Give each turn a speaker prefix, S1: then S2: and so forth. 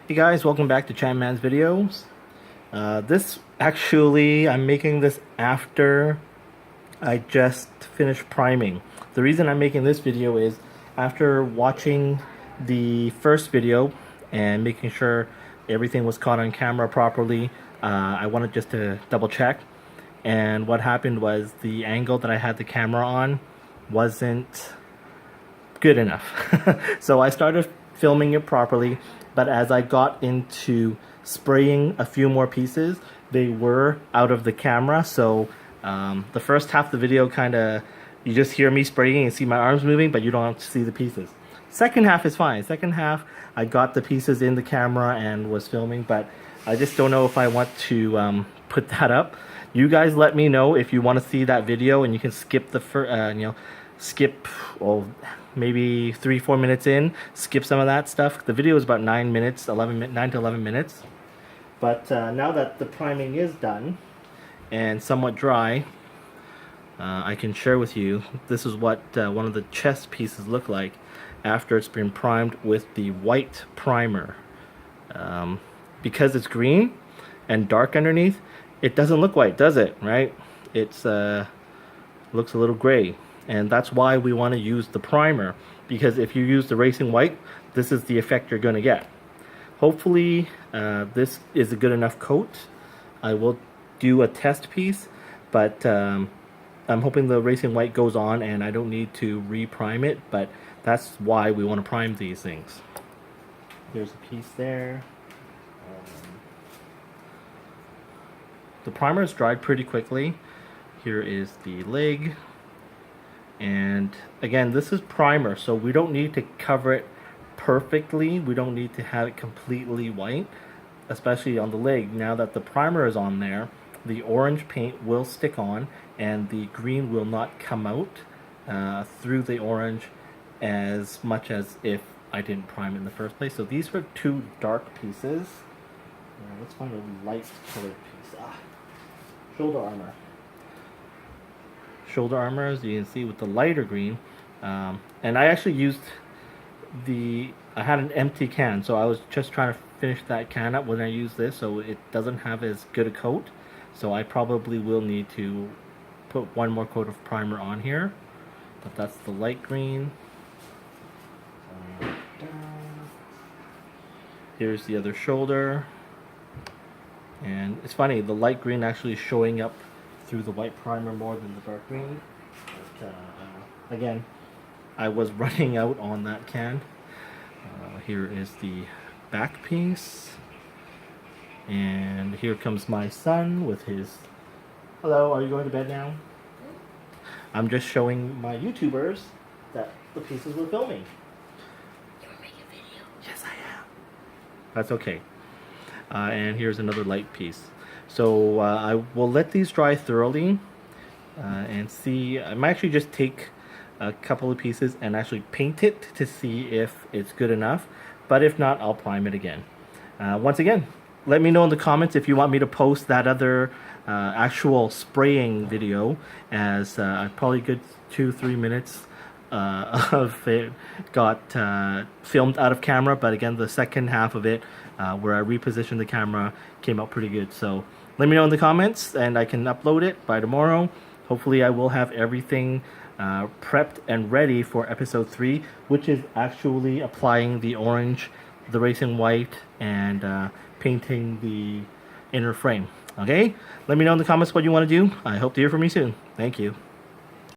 S1: Hey guys, welcome back to Man's Videos. I'm making this after I just finished priming. The reason I'm making this video is after watching the first video and making sure everything was caught on camera properly, I wanted just to double check. And what happened was the angle that I had the camera on wasn't good enough. So I started filming it properly, but as I got into spraying a few more pieces, they were out of the camera. So the first half of the video you just hear me spraying and see my arms moving, but you don't have to see the pieces. Second half is fine. Second half, I got the pieces in the camera and was filming, but I just don't know if I want to put that up. You guys let me know if you want to see that video, and you can skip the maybe 3-4 minutes in, skip some of that stuff. The video is about 9 to 11 minutes. But now that the priming is done and somewhat dry, I can share with you, this is what one of the chest pieces look like after it's been primed with the white primer. Because it's green and dark underneath, it doesn't look white, does it? Right? It's looks a little gray, and that's why we want to use the primer, because if you use the racing white, this is the effect you're going to get. Hopefully this is a good enough coat. I will do a test piece, but I'm hoping the racing white goes on and I don't need to re-prime it, but that's why we want to prime these things. There's a piece there. The primer is dried pretty quickly. Here is the leg. And again, this is primer, so we don't need to cover it perfectly. We don't need to have it completely white, especially on the leg. Now that the primer is on there, the orange paint will stick on and the green will not come out through the orange as much as if I didn't prime it in the first place. So these are two dark pieces. Let's find a light colored piece. Shoulder armor. Shoulder armor, as you can see, with the lighter green. And I actually used I had an empty can, so I was just trying to finish that can up when I use this, so it doesn't have as good a coat. So I probably will need to put one more coat of primer on here. But that's the light green. Here's the other shoulder. And it's funny, the light green actually is showing up through the white primer more than the dark green. But, again, I was running out on that can. Here is the back piece. And here comes my son with his... Hello, are you going to bed now? I'm just showing my YouTubers that the pieces we're filming.
S2: You're making a video?
S1: Yes, I am. That's okay. And here's another light piece. So I will let these dry thoroughly and see. I might actually just take a couple of pieces and actually paint it to see if it's good enough. But if not, I'll prime it again. Once again, let me know in the comments if you want me to post that other actual spraying video, as probably good 2-3 minutes of it got filmed out of camera, but again, the second half of it where I repositioned the camera came out pretty good. So let me know in the comments and I can upload it by tomorrow. Hopefully I will have everything prepped and ready for episode 3, which is actually applying the orange, the racing white, and painting the inner frame. Okay, let me know in the comments what you want to do. I hope to hear from you soon. Thank you.